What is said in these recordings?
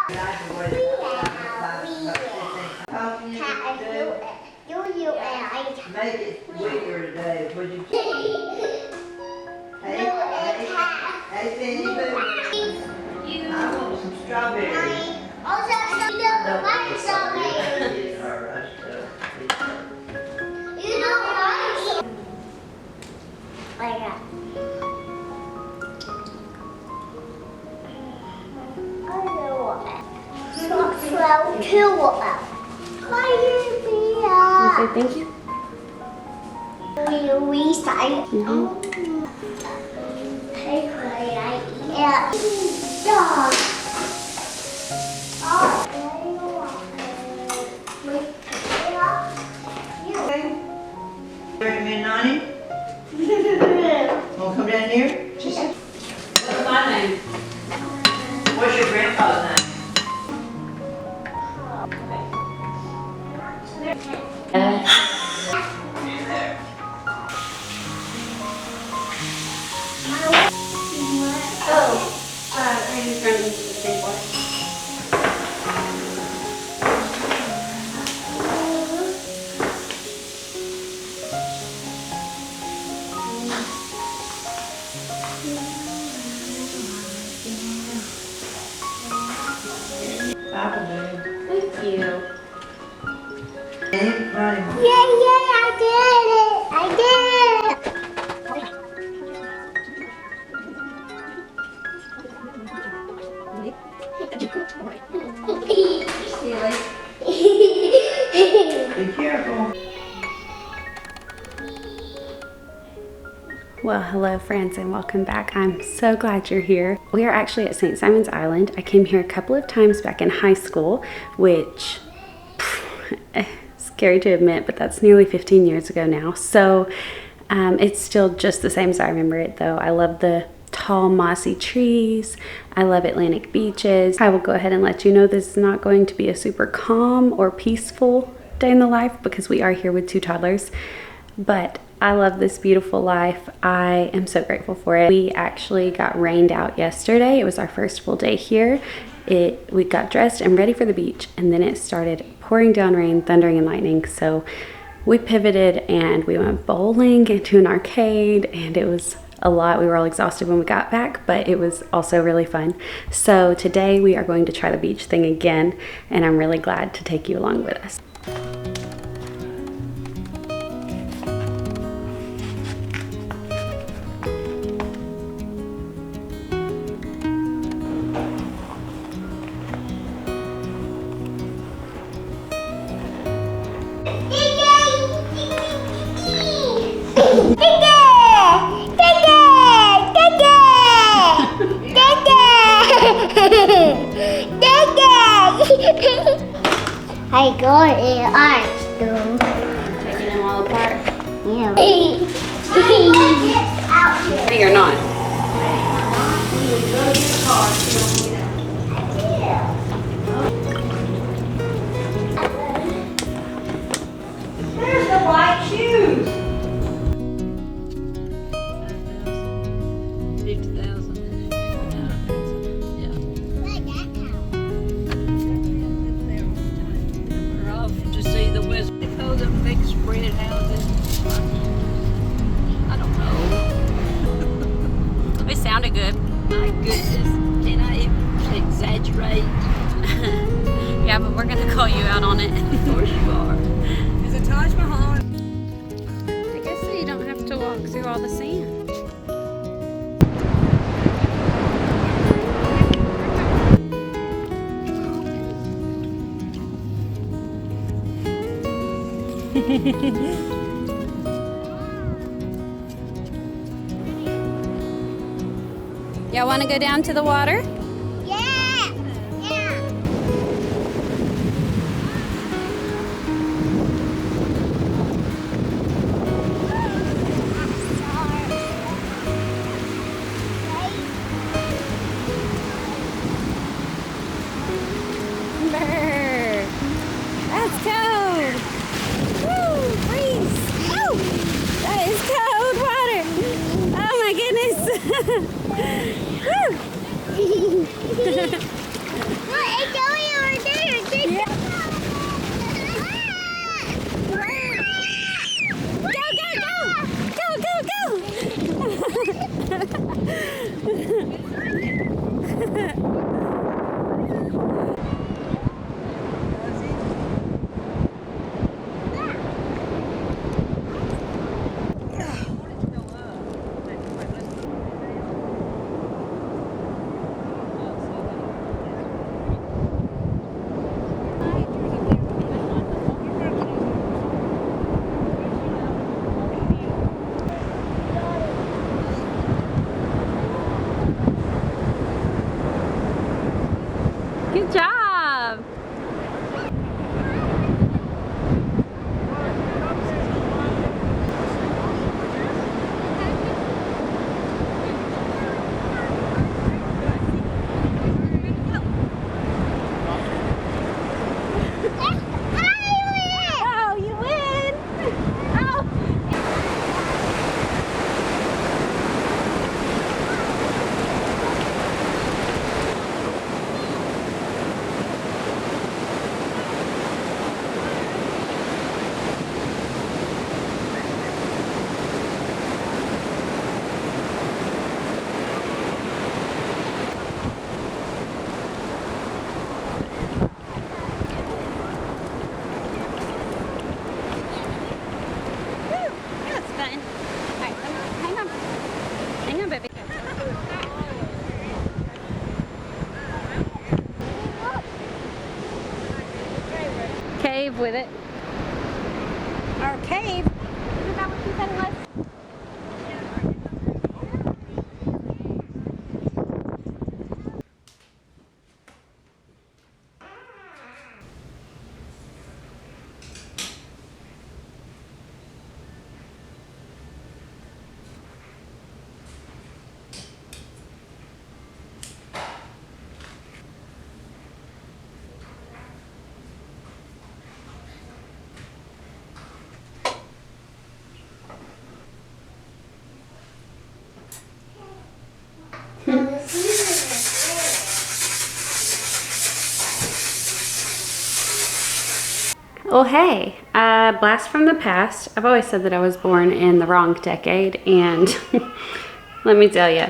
Make it sweeter today, would you? Hey, Penny Boo. I want some strawberries. Also, some white strawberries. You know what? Like that. Say thank you. We say, dog. Nani? Wanna come down here? What's my name? What's your grandpa's name? Thank you. Yeah, I did it. I did it. Be careful. Well, hello friends and welcome back. I'm so glad you're here. We are actually at St. Simon's Island. I came here a couple of times back in high school, which scary to admit, but that's nearly 15 years ago now. So it's still just the same as I remember it though. I love the tall mossy trees. I love Atlantic beaches. I will go ahead and let you know this is not going to be a super calm or peaceful day in the life because we are here with 2 toddlers, but I love this beautiful life. I am so grateful for it. We actually got rained out yesterday. It was our first full day here. We got dressed and ready for the beach, and then it started pouring down rain, thundering and lightning. So we pivoted and we went bowling into an arcade, and it was a lot. We were all exhausted when we got back, but it was also really fun. So today we are going to try the beach thing again, and I'm really glad to take you along with us. I got it ice though. Taking them all apart. Yeah. No, you're not. There's the white shoes. 50,000. We're off to see the West Dakota big spread houses. I don't know. It sounded good. My goodness, can I even exaggerate? Yeah, but we're gonna call you out on it. Of course you are. There's a Taj Mahal. I guess so you don't have to walk through all the sand. Y'all want to go down to the water? Yeah. Yeah. Brr. That's cold. Woo, freeze. Woo. That is cold water. Oh my goodness. Woo. What Joey over there. Good job. Oh, you win. Oh. That's fun. All right, hang on. Hang on, baby. Cave with it. Our cave. Isn't that what you said it was? Well, hey, blast from the past. I've always said that I was born in the wrong decade, and let me tell you,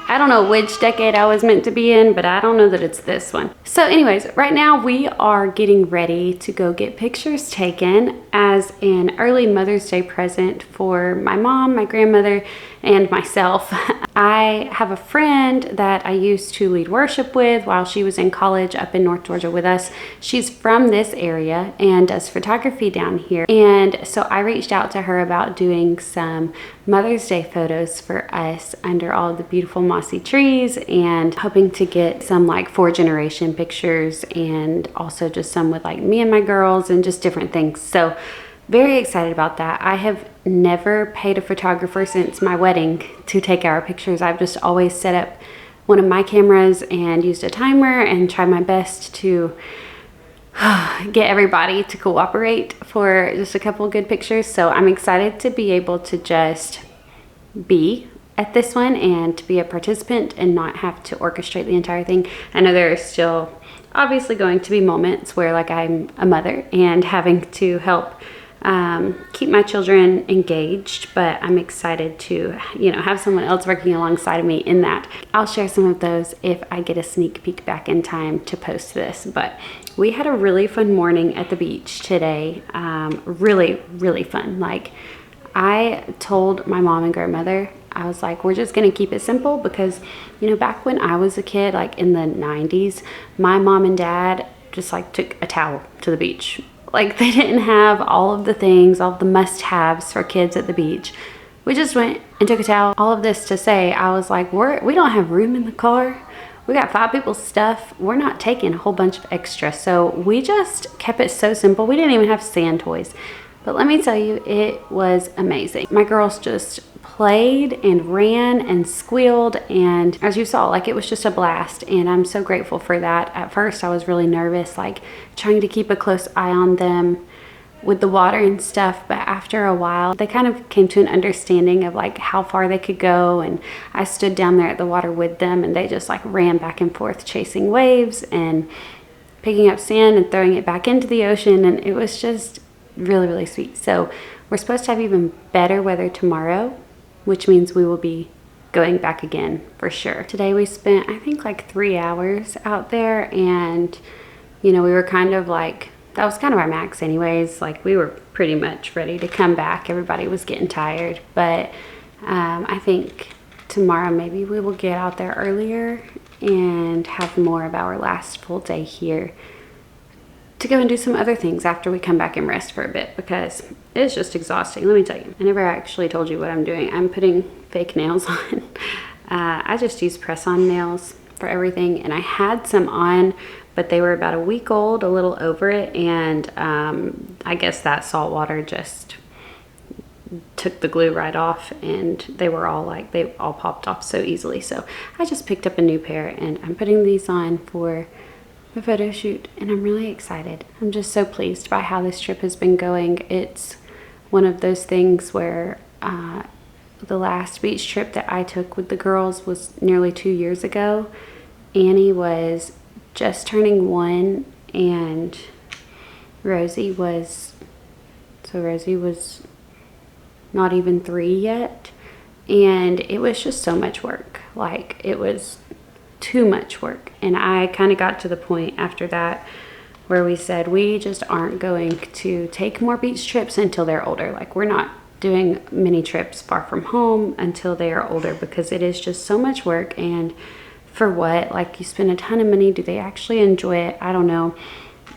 I don't know which decade I was meant to be in, but I don't know that it's this one. So anyways, right now we are getting ready to go get pictures taken as an early Mother's Day present for my mom, my grandmother, and myself. I have a friend that I used to lead worship with while she was in college up in North Georgia with us. She's from this area and does photography down here. And so I reached out to her about doing some Mother's Day photos for us under all of the beautiful mossy trees, and hoping to get some like 4th-generation pictures, and also just some with like me and my girls and just different things. So very excited about that. I have never paid a photographer since my wedding to take our pictures. I've just always set up one of my cameras and used a timer and tried my best to get everybody to cooperate for just a couple of good pictures. So I'm excited to be able to just be at this one and to be a participant and not have to orchestrate the entire thing. I know there are still obviously going to be moments where like I'm a mother and having to help keep my children engaged, but I'm excited to, you know, have someone else working alongside of me in that. I'll share some of those if I get a sneak peek back in time to post this. But we had a really fun morning at the beach today. Really fun. Like, I told my mom and grandmother, I was like, we're just gonna keep it simple, because, you know, back when I was a kid, like in the 90s, my mom and dad just like took a towel to the beach. Like, they didn't have all of the things, all of the must-haves for kids at the beach. We just went and took a towel. All of this to say, I was like, we don't have room in the car. We got 5 people's stuff. We're not taking a whole bunch of extra. So we just kept it so simple. We didn't even have sand toys. But let me tell you, it was amazing. My girls just played and ran and squealed, and as you saw, like, it was just a blast, and I'm so grateful for that. At first I was really nervous, like trying to keep a close eye on them with the water and stuff, but after a while they kind of came to an understanding of like how far they could go, and I stood down there at the water with them, and they just like ran back and forth chasing waves, and picking up sand and throwing it back into the ocean, and it was just really, really sweet. So we're supposed to have even better weather tomorrow, which means we will be going back again for sure. Today we spent, I think, like 3 hours out there, and you know, we were kind of like, that was kind of our max anyways. Like, we were pretty much ready to come back. Everybody was getting tired, but I think tomorrow maybe we will get out there earlier and have more of our last full day here to go and do some other things after we come back and rest for a bit, because it's just exhausting. Let me tell you, I never actually told you what I'm doing. I'm putting fake nails on. I just use press-on nails for everything, and I had some on, but they were about a week old, a little over it, and I guess that salt water just took the glue right off, and they were all like, they all popped off so easily. So I just picked up a new pair, and I'm putting these on for the photo shoot, and I'm really excited. I'm just so pleased by how this trip has been going. It's one of those things where the last beach trip that I took with the girls was nearly 2 years ago. Annie was just turning 1, and Rosie was not even 3 yet, and it was just so much work. Like, it was too much work, and I kind of got to the point after that where we said we just aren't going to take more beach trips until they're older. Like, we're not doing many trips far from home until they are older, because it is just so much work, and for what? Like, you spend a ton of money. Do they actually enjoy it? I don't know.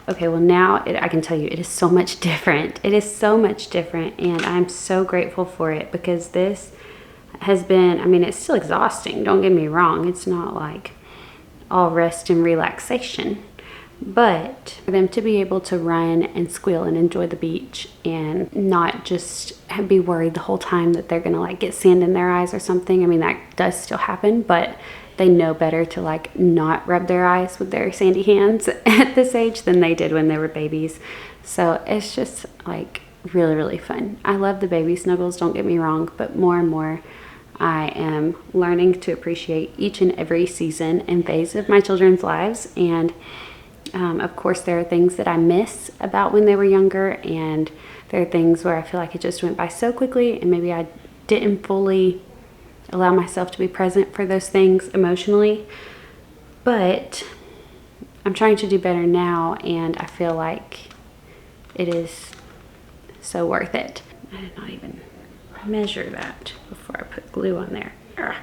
Okay, well, now I can tell you it is so much different. It is so much different, and I'm so grateful for it, because this has been, I mean, it's still exhausting, don't get me wrong. It's not like all rest and relaxation, but for them to be able to run and squeal and enjoy the beach and not just be worried the whole time that they're gonna like get sand in their eyes or something. I mean, that does still happen, but they know better to like not rub their eyes with their sandy hands at this age than they did when they were babies. So it's just like really, really fun. I love the baby snuggles, don't get me wrong, but more and more I am learning to appreciate each and every season and phase of my children's lives. And of course, there are things that I miss about when they were younger, and there are things where I feel like it just went by so quickly, and maybe I didn't fully allow myself to be present for those things emotionally. But I'm trying to do better now, and I feel like it is so worth it. I did not even measure that before I put glue on there. Ugh.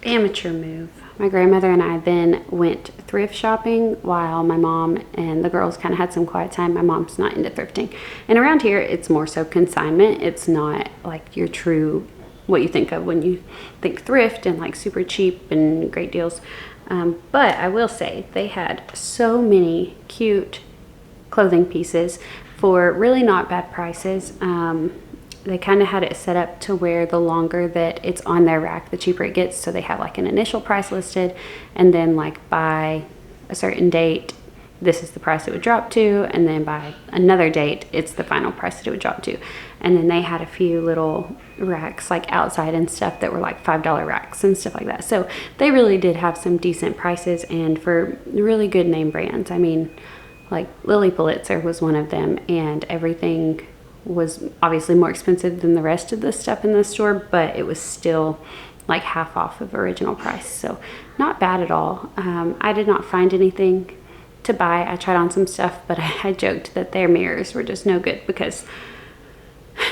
Amateur move. My grandmother and I then went thrift shopping while my mom and the girls kind of had some quiet time. My mom's not into thrifting, and around here it's more so consignment. It's not like your true what you think of when you think thrift and like super cheap and great deals. But I will say they had so many cute clothing pieces for really not bad prices. They kind of had it set up to where the longer that it's on their rack, the cheaper it gets. So they have like an initial price listed, and then like by a certain date, this is the price it would drop to, and then by another date, it's the final price that it would drop to. And then they had a few little racks like outside and stuff that were like $5 racks and stuff like that. So they really did have some decent prices, and for really good name brands. I mean, like Lily Pulitzer was one of them, and everything was obviously more expensive than the rest of the stuff in the store, but it was still like half off of original price. So not bad at all. I did not find anything to buy. I tried on some stuff, but I joked that their mirrors were just no good because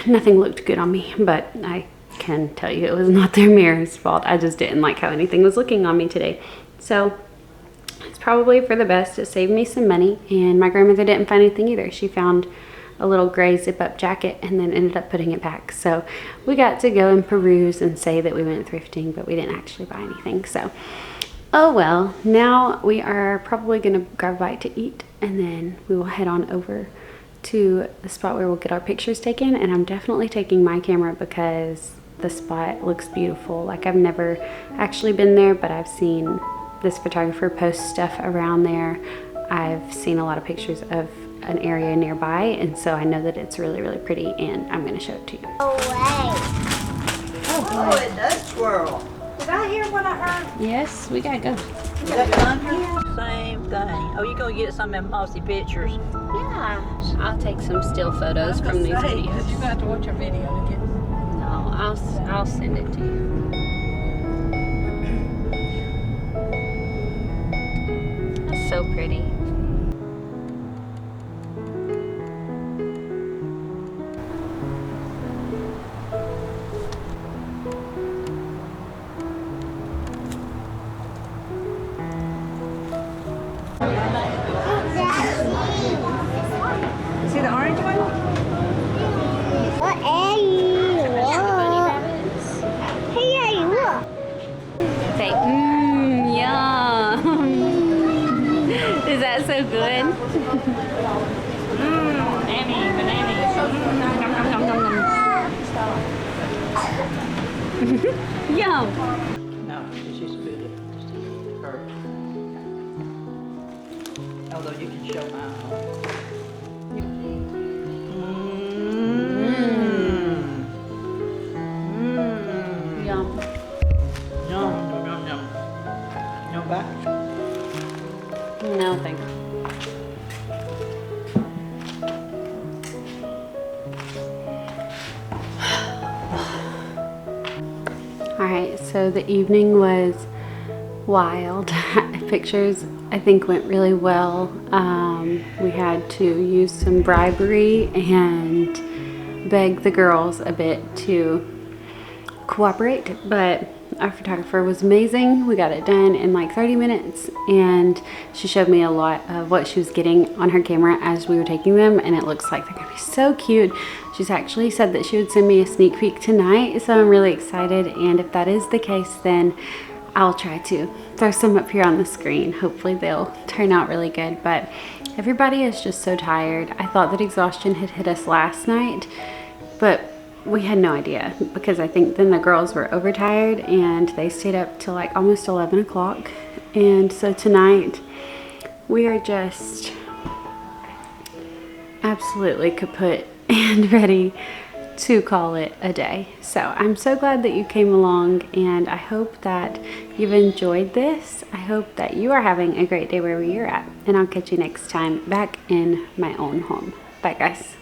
nothing looked good on me. But I can tell you it was not their mirrors' fault. I just didn't like how anything was looking on me today. So it's probably for the best. It saved me some money, and my grandmother didn't find anything either. She found a little gray zip-up jacket and then ended up putting it back. So we got to go and peruse and say that we went thrifting, but we didn't actually buy anything. So oh well. Now we are probably gonna grab a bite to eat, and then we will head on over to the spot where we'll get our pictures taken. And I'm definitely taking my camera because the spot looks beautiful. Like, I've never actually been there, but I've seen this photographer post stuff around there. I've seen a lot of pictures of an area nearby, and so I know that it's really, really pretty, and I'm gonna show it to you. Oh, it does swirl. Did I hear what I heard? Yes, we gotta go. Is that thunder? Same thing. Oh, you gonna get some of them mossy pictures? Yeah. I'll take some still photos from these videos. You got to watch your video to get. No, I'll send it to you. That's so pretty. See the orange one? What are you? Hey, look. Say, yum. Is that so good? Annie, bananas. Yum. No, it's just good. Her. Although you can show mine. Yum. Yum, yum, yum, yum. Yum back. No, thanks. Alright, so the evening was wild. Pictures, I think, went really well. We had to use some bribery and beg the girls a bit to cooperate, but our photographer was amazing. We got it done in like 30 minutes, and she showed me a lot of what she was getting on her camera as we were taking them, and it looks like they're gonna be so cute. She's actually said that she would send me a sneak peek tonight, so I'm really excited, and if that is the case, then I'll try to throw some up here on the screen. Hopefully they'll turn out really good, but everybody is just so tired. I thought that exhaustion had hit us last night, but we had no idea, because I think then the girls were overtired and they stayed up till like almost 11 o'clock. And so tonight we are just absolutely kaput and ready to call it a day. So I'm so glad that you came along, and I hope that you've enjoyed this. I hope that you are having a great day wherever you're at, and I'll catch you next time back in my own home. Bye guys.